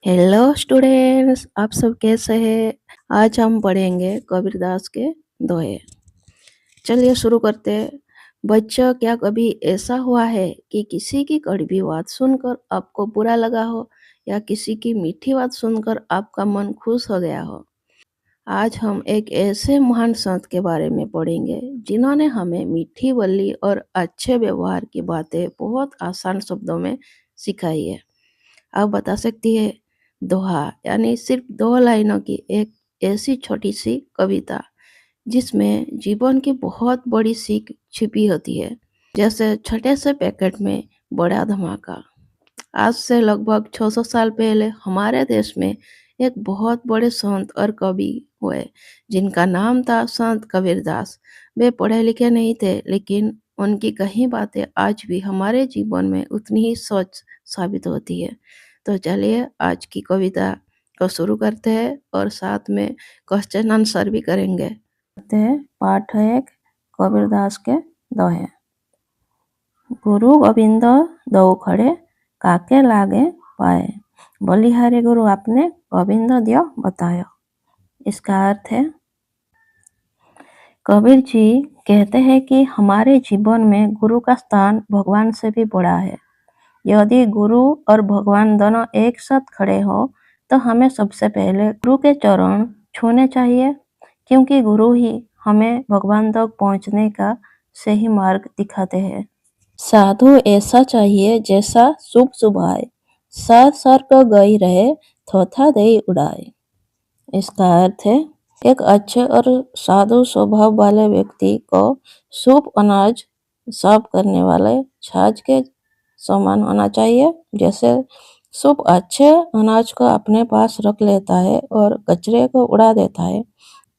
Hello students, आप सब कैसे हैं। आज हम पढ़ेंगे कबीरदास के दोहे। चलिए शुरू करते हैं। बच्चों, क्या कभी ऐसा हुआ है कि किसी की कड़वी बात सुनकर आपको बुरा लगा हो या किसी की मीठी बात सुनकर आपका मन खुश हो गया हो। आज हम एक ऐसे महान संत के बारे में पढ़ेंगे जिन्होंने हमें मीठी बोली और अच्छे व्यवहार की बातें बहुत आसान शब्दों में सिखाई है। आप बता सकती है। दोहा यानी सिर्फ 2 लाइनों की एक ऐसी छोटी सी कविता जिसमें जीवन की बहुत बड़ी सीख छिपी होती है। जैसे छोटे से पैकेट में बड़ा धमाका। आज से लगभग 600 साल पहले हमारे देश में एक बहुत बड़े संत और कवि हुए जिनका नाम था संत कबीरदास। वे पढ़े लिखे नहीं थे, लेकिन उनकी कई बातें आज भी हमारे जीवन में उतनी ही सच साबित होती है। तो चलिए आज की कविता को शुरू करते हैं और साथ में क्वेश्चन आंसर भी करेंगे। पाठ 1, कबीरदास के दोहे। गुरु गोविंद दो खड़े काके लागे पाए, बलिहारी गुरु आपने गोविंद दियो बतायो। इसका अर्थ है, कबीर जी कहते हैं कि हमारे जीवन में गुरु का स्थान भगवान से भी बड़ा है। यदि गुरु और भगवान दोनों एक साथ खड़े हो तो हमें सबसे पहले गुरु के चरण छूने चाहिए, क्योंकि गुरु ही हमें भगवान तक पहुंचने का सही मार्ग दिखाते हैं। साधु ऐसा चाहिए जैसा शुभ सुभाए, साथ सर को गई रहे थोथा दे उड़ाए। इसका अर्थ है, एक अच्छे और साधु स्वभाव वाले व्यक्ति को शुभ अनाज साफ करने वाले छाछ के समान होना चाहिए। जैसे शुभ अच्छे अनाज को अपने पास रख लेता है और कचरे को उड़ा देता है,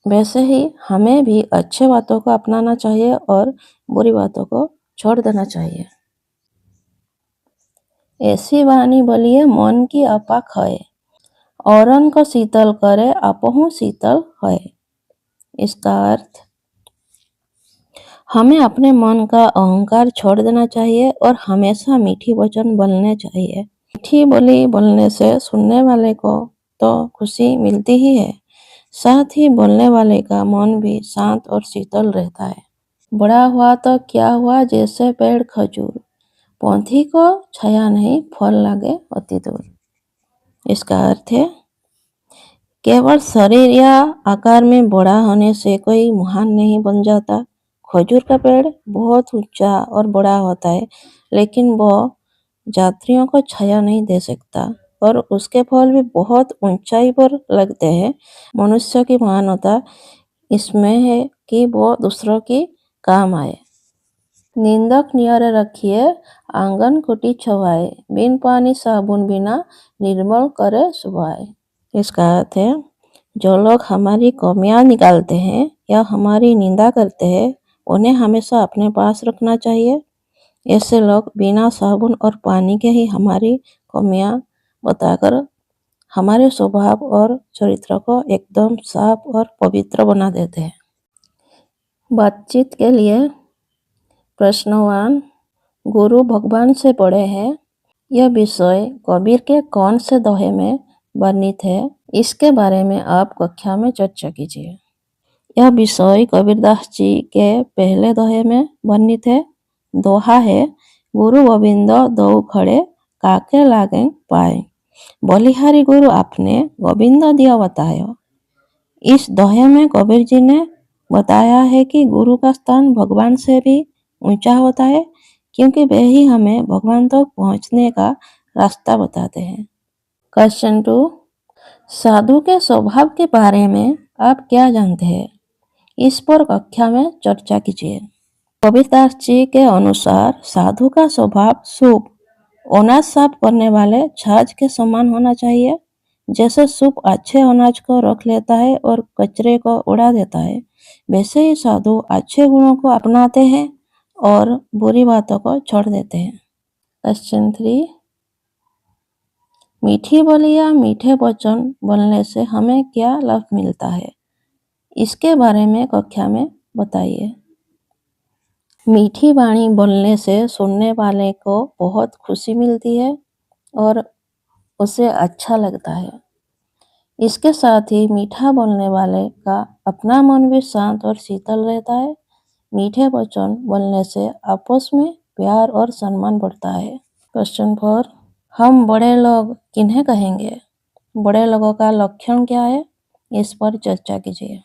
वैसे ही हमें भी अच्छे बातों को अपनाना चाहिए और बुरी बातों को छोड़ देना चाहिए। ऐसी वाणी बोलिए मन की अपा खाए, औरन को शीतल करे आपहु शीतल है। इसका अर्थ, हमें अपने मन का अहंकार छोड़ देना चाहिए और हमेशा मीठी वचन बोलने चाहिए। मीठी बोली बोलने से सुनने वाले को तो खुशी मिलती ही है, साथ ही बोलने वाले का मन भी शांत और शीतल रहता है। बड़ा हुआ तो क्या हुआ जैसे पेड़ खजूर, पौधी को छाया नहीं फल लागे अति दूर। इसका अर्थ है, केवल शरीर या आकार में बड़ा होने से कोई महान नहीं बन जाता। खजूर का पेड़ बहुत ऊंचा और बड़ा होता है, लेकिन वो यात्रियों को छाया नहीं दे सकता और उसके फल भी बहुत ऊंचाई पर लगते हैं। मनुष्य की महानता इसमें है कि वो दूसरों की काम आए। निंदक नियरे रखिए आंगन कुटी छवाए, बिन पानी साबुन बिना निर्मल करे सुभाए। इसका अर्थ है, जो लोग हमारी कमियां निकालते हैं या हमारी निंदा करते हैं उन्हें हमेशा अपने पास रखना चाहिए। ऐसे लोग बिना साबुन और पानी के ही हमारी कमियां बताकर हमारे स्वभाव और चरित्र को एकदम साफ और पवित्र बना देते हैं। बातचीत के लिए प्रश्नवान, गुरु भगवान से बड़े हैं, यह विषय कबीर के कौन से दोहे में वर्णित है, इसके बारे में आप कक्षा में चर्चा कीजिए। यह विषय कबीरदास जी के पहले दोहे में वर्णित है। दोहा है, गुरु गोविंद दो खड़े काके लागे पाए, बलिहारी गुरु आपने गोविंद दिया बतायो। इस दोहे में कबीर जी ने बताया है कि गुरु का स्थान भगवान से भी ऊंचा होता है, क्योंकि वे ही हमें भगवान तक पहुंचने का रास्ता बताते हैं। क्वेश्चन 2, साधु के स्वभाव के बारे में आप क्या जानते हैं, इस पर कक्षा में चर्चा कीजिए। कबीरदास जी के अनुसार साधु का स्वभाव शुभ, अनाज साफ करने वाले छाछ के समान होना चाहिए। जैसे शुभ अच्छे अनाज को रख लेता है और कचरे को उड़ा देता है, वैसे ही साधु अच्छे गुणों को अपनाते हैं और बुरी बातों को छोड़ देते हैं। क्वेश्चन 3, मीठी बोली या मीठे वचन बोलने से हमें क्या लाभ मिलता है, इसके बारे में कक्षा में बताइए। मीठी वाणी बोलने से सुनने वाले को बहुत खुशी मिलती है और उसे अच्छा लगता है। इसके साथ ही मीठा बोलने वाले का अपना मन भी शांत और शीतल रहता है। मीठे वचन बोलने से आपस में प्यार और सम्मान बढ़ता है। क्वेश्चन 4, हम बड़े लोग किन्हें कहेंगे? बड़े लोगों का लक्षण क्या है? इस पर चर्चा कीजिए।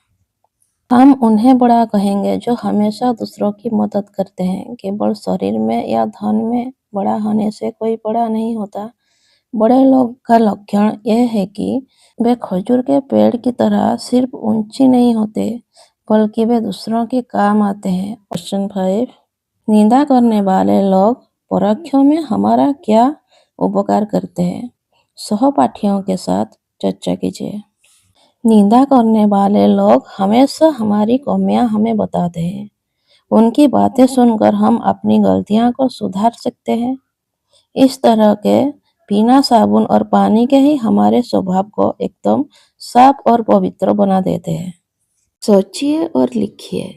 हम उन्हें बड़ा कहेंगे जो हमेशा दूसरों की मदद करते हैं। केवल शरीर में या धन में बड़ा होने से कोई बड़ा नहीं होता। बड़े लोग का लक्षण यह है कि वे खजूर के पेड़ की तरह सिर्फ ऊंची नहीं होते, बल्कि वे दूसरों के काम आते हैं। क्वेश्चन 5, निंदा करने वाले लोग परोक्षों में हमारा क्या उपकार करते हैं? सहपाठियों के साथ चर्चा कीजिए। निंदा करने वाले लोग हमेशा हमारी कमियां हमें बताते हैं। उनकी बातें सुनकर हम अपनी गलतियां को सुधार सकते हैं। इस तरह के बिना साबुन और पानी के ही हमारे स्वभाव को एकदम साफ और पवित्र बना देते हैं। सोचिए और लिखिए।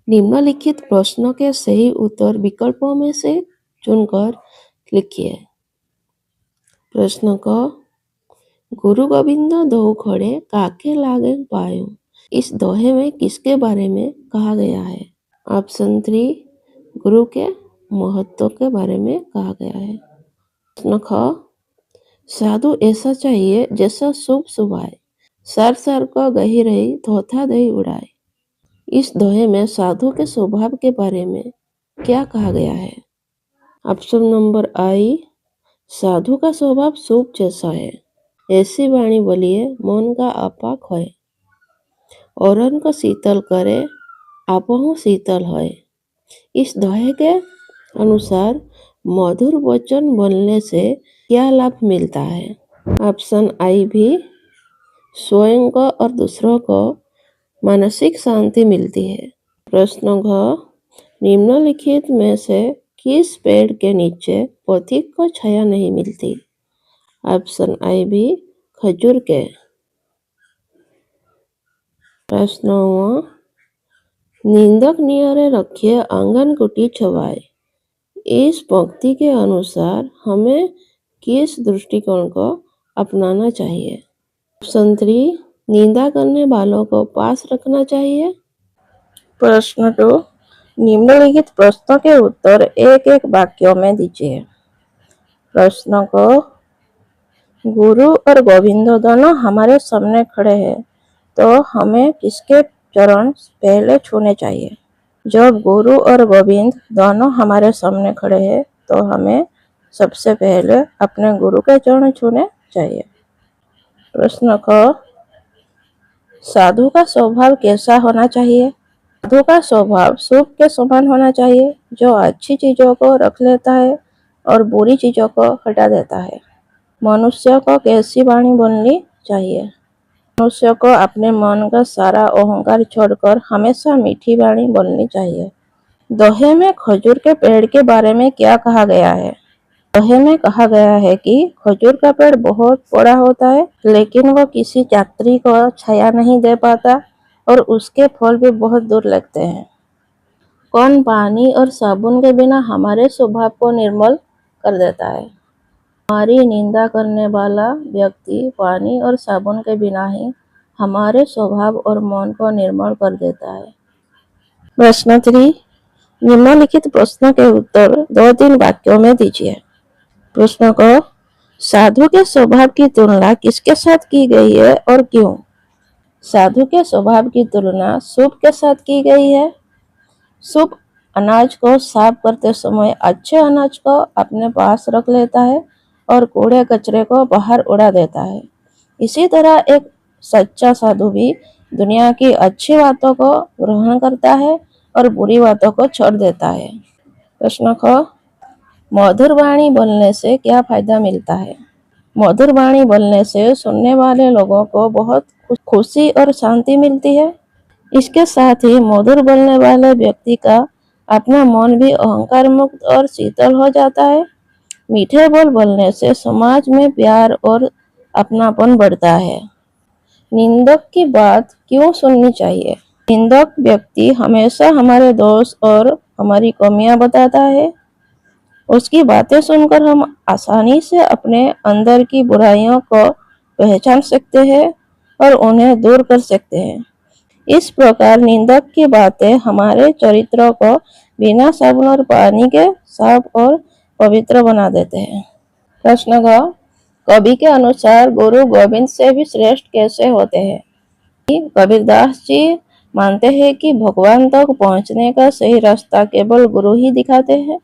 निम्नलिखित प्रश्नों के सही उत्तर विकल्पों में से चुनकर लिखिए। प्रश्न क, गुरु गोविंद दो घोड़े काके लागे पायो, इस दोहे में किसके बारे में कहा गया है? ऑप्शन 3, गुरु के महत्व के बारे में कहा गया है। प्रश्न ख, साधु ऐसा चाहिए जैसा शुभ शुभाए, सार सार को गही रही धोथा दही उड़ाए, इस दोहे में साधु के स्वभाव के बारे में क्या कहा गया है? ऑप्शन नंबर आई, साधु का स्वभाव शुभ जैसा है, ऐसी वाणी बोलिए मन का आपा खोए, औरन को शीतल करे आपहु शीतल होए। इस दोहे के अनुसार मधुर वचन बोलने से क्या लाभ मिलता है? ऑप्शन आई भी, स्वयं को और दूसरों को मानसिक शांति मिलती है। प्रश्न घ, निम्नलिखित में से किस पेड़ के नीचे पथिक को छाया नहीं मिलती? ऑप्शन आई भी, खजूर के। प्रश्न व, निंदक नियरे रखिए आंगन कुटी छवाए, इस पंक्ति के अनुसार हमें किस दृष्टिकोण को अपनाना चाहिए? ऑप्शन 3, निंदा करने वालों को पास रखना चाहिए। प्रश्न 2, निम्नलिखित प्रश्नों के उत्तर एक एक वाक्यों में दीजिए। प्रश्न को, गुरु और गोविंद दोनों हमारे सामने खड़े हैं, तो हमें किसके चरण पहले छूने चाहिए? जब गुरु और गोविंद दोनों हमारे सामने खड़े हैं, तो हमें सबसे पहले अपने गुरु के चरण छूने चाहिए। प्रश्न क, साधु का स्वभाव कैसा होना चाहिए? साधु का स्वभाव शुभ के समान होना चाहिए, जो अच्छी चीजों को रख लेता है और बुरी चीजों को हटा देता है। मनुष्य को कैसी वाणी बोलनी चाहिए? मनुष्य को अपने मन का सारा अहंकार छोड़कर हमेशा मीठी वाणी बोलनी चाहिए। दोहे में खजूर के पेड़ के बारे में क्या कहा गया है? दोहे में कहा गया है कि खजूर का पेड़ बहुत बड़ा होता है, लेकिन वो किसी यात्री को छाया नहीं दे पाता और उसके फल भी बहुत दूर लगते हैं। कौन पानी और साबुन के बिना हमारे स्वभाव को निर्मल कर देता है? हमारी निंदा करने वाला व्यक्ति पानी और साबुन के बिना ही हमारे स्वभाव और मन को निर्मल कर देता है। प्रश्न 3, निम्नलिखित प्रश्नों के उत्तर 2-3 वाक्यों में दीजिए। प्रश्न को, साधु के स्वभाव की तुलना किसके साथ की गई है और क्यों? साधु के स्वभाव की तुलना शुभ के साथ की गई है। शुभ अनाज को साफ करते समय अच्छे अनाज को अपने पास रख लेता है और कूड़े कचरे को बाहर उड़ा देता है। इसी तरह एक सच्चा साधु भी दुनिया की अच्छी बातों को ग्रहण करता है और बुरी बातों को छोड़ देता है। प्रश्न ख, मधुर वाणी बोलने से क्या फायदा मिलता है? मधुर वाणी बोलने से सुनने वाले लोगों को बहुत खुशी और शांति मिलती है। इसके साथ ही मधुर बोलने वाले व्यक्ति का अपना मन भी अहंकार मुक्त और शीतल हो जाता है। मीठे बोल बोलने से समाज में प्यार और अपनापन बढ़ता है। निंदक की बात क्यों सुननी चाहिए? निंदक व्यक्ति हमेशा हमारे दोष और हमारी कमियां बताता है। उसकी बातें सुनकर हम आसानी से अपने अंदर की बुराइयों को पहचान सकते हैं और उन्हें दूर कर सकते हैं। इस प्रकार निंदक की बातें हमारे चरित्रों को बिना साबुन और पानी के साफ और पवित्र बना देते हैं। प्रश्न ग, कवि के अनुसार गुरु गोविंद से भी श्रेष्ठ कैसे होते हैं? कबीरदास जी मानते हैं कि भगवान तक पहुंचने का सही रास्ता केवल गुरु ही दिखाते हैं।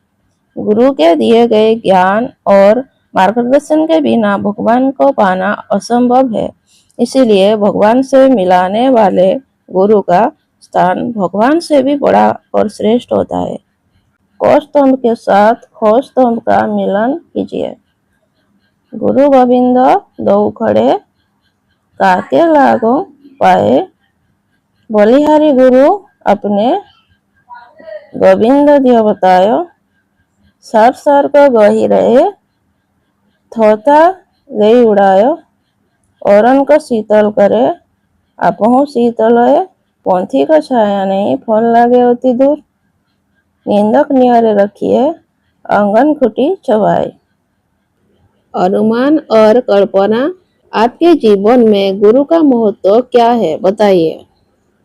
गुरु के दिए गए ज्ञान और मार्गदर्शन के बिना भगवान को पाना असंभव है। इसीलिए भगवान से मिलाने वाले गुरु का स्थान भगवान से भी बड़ा और श्रेष्ठ होता है। क स्तंभ के साथ ख स्तंभ का मिलन कीजिए। गुरु गोविंद दो खड़े काके लागो पाए, बलिहारी गुरु अपने गोविंद दियो बतायो, सार सार को गही रहे, थोथा गई उड़ायो, औरन को शीतल करे, आपहु शीतल है, पंथी को छाया नहीं, फल लागे अति दूर, निंदक नियारे रखिए, आंगन खुटी चबाई। अनुमान और कल्पना, आपके जीवन में गुरु का महत्व क्या है, बताइए।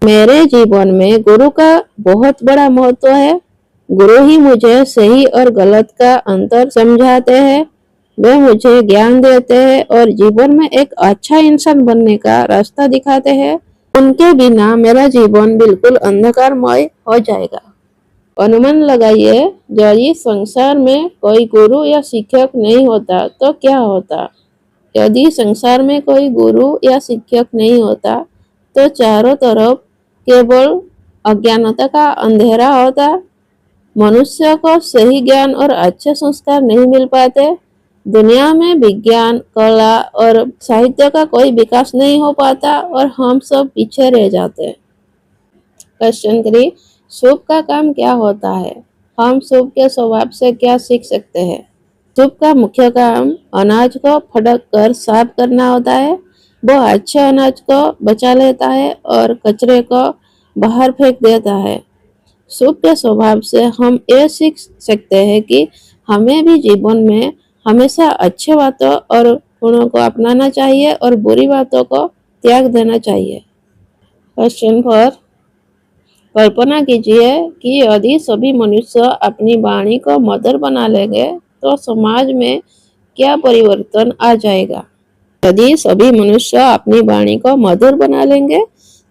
मेरे जीवन में गुरु का बहुत बड़ा महत्व है। गुरु ही मुझे सही और गलत का अंतर समझाते हैं। वे मुझे ज्ञान देते हैं और जीवन में एक अच्छा इंसान बनने का रास्ता दिखाते हैं। उनके बिना मेरा जीवन बिल्कुल अंधकारमय हो जाएगा। अनुमान लगाइए, यदि संसार में कोई गुरु या शिक्षक नहीं होता तो क्या होता? यदि संसार में कोई गुरु या शिक्षक नहीं होता तो चारों तरफ केवल अज्ञानता का अंधेरा होता। मनुष्य को सही ज्ञान और अच्छे संस्कार नहीं मिल पाते। दुनिया में विज्ञान, कला और साहित्य का कोई विकास नहीं हो पाता और हम सब पीछे रह जाते। क्वेश्चन 3, सूप का काम क्या होता है? हम सूप के स्वभाव से क्या सीख सकते हैं? सूप का मुख्य काम अनाज को फटक कर साफ करना होता है। वो अच्छे अनाज को बचा लेता है और कचरे को बाहर फेंक देता है। सूप के स्वभाव से हम ये सीख सकते हैं कि हमें भी जीवन में हमेशा अच्छे बातों और गुणों को अपनाना चाहिए और बुरी बातों को त्याग देना चाहिए। क्वेश्चन 4, कल्पना कीजिए कि यदि सभी मनुष्य अपनी वाणी को मधुर बना लेंगे तो समाज में क्या परिवर्तन आ जाएगा? यदि सभी मनुष्य अपनी वाणी को मधुर बना लेंगे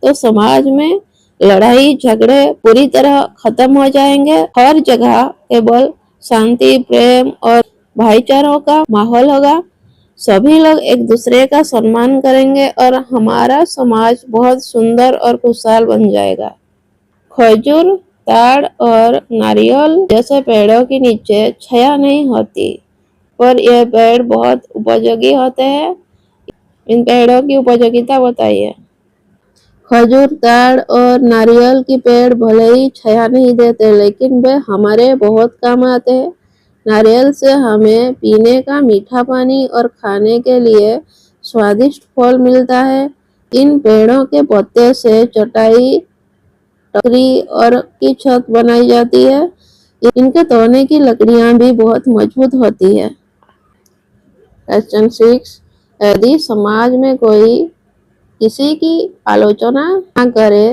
तो समाज में लड़ाई झगड़े पूरी तरह खत्म हो जाएंगे। हर जगह केवल शांति, प्रेम और भाईचारों का माहौल होगा। सभी लोग एक दूसरे का सम्मान करेंगे और हमारा समाज बहुत सुंदर और खुशहाल बन जाएगा। खजूर, ताड़ और नारियल जैसे पेड़ों के नीचे छाया नहीं होती, पर यह पेड़ बहुत उपयोगी होते हैं। इन पेड़ों की उपयोगिता बताइए। खजूर, ताड़ और नारियल के पेड़ भले ही छाया नहीं देते, लेकिन वे हमारे बहुत काम आते हैं। नारियल से हमें पीने का मीठा पानी और खाने के लिए स्वादिष्ट फल मिलता है। इन पेड़ों के पत्ते से चटाई, टकरी और की छत बनाई जाती है। इनके तोड़ने की लकड़ियां भी बहुत मजबूत होती है। क्वेश्चन 6, यदि समाज में कोई किसी की आलोचना न करे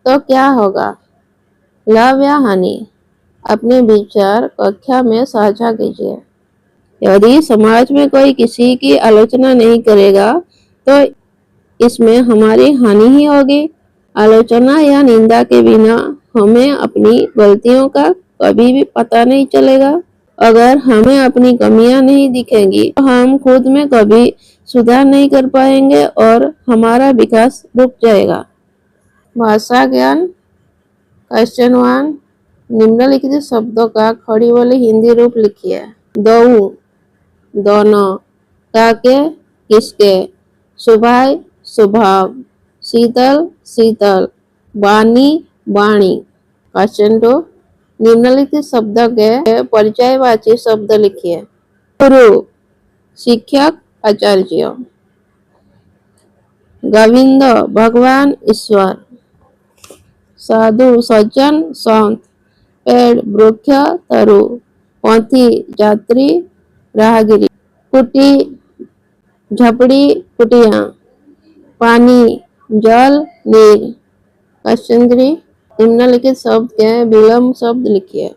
तो क्या होगा? लाभ या हानि? अपने विचार कक्षा में साझा कीजिए। यदि समाज में कोई किसी की आलोचना नहीं करेगा तो इसमें हमारी हानि ही होगी। आलोचना या निंदा के बिना हमें अपनी गलतियों का कभी भी पता नहीं चलेगा। अगर हमें अपनी कमियां नहीं दिखेंगी तो हम खुद में कभी सुधार नहीं कर पाएंगे और हमारा विकास रुक जाएगा। भाषा ज्ञान। क्वेश्चन 1, निम्नलिखित शब्दों का खड़ी बोली हिंदी रूप लिखिए। दो, दोनों, काके, किसके, सुभाय, स्वभाव, शीतल, शीतल, वाणी, वाणी। क्वेश्चन 2, निम्नलिखित शब्दों के परिचयवाची शब्द लिखिए। गुरु, शिक्षक, आचार्य। गोविंद, भगवान, ईश्वर। साधु, सज्जन, संत। पेड़, वृक्ष, तरु। पोथी यात्री राहगीरी, कुटी झपड़ी कुटिया, पानी जल नीर। क्वेश्चन 3, निम्नलिखित शब्द के विलोम शब्द लिखिए।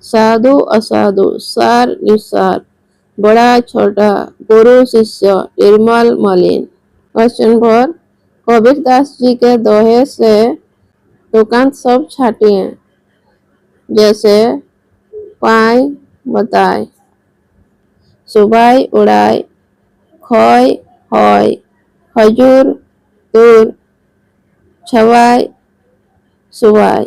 साधु असाधु, सार निस्सार, बड़ा छोटा, गुरु शिष्य, निर्मल मलिन। क्वेश्चन 4, कबीरदास जी के दोहे से तुकांत शब्द छाटिए, जैसे पाए बताए, सुबाई उड़ाए, खोय होय, खजूर दूर, छवाय सुबाई।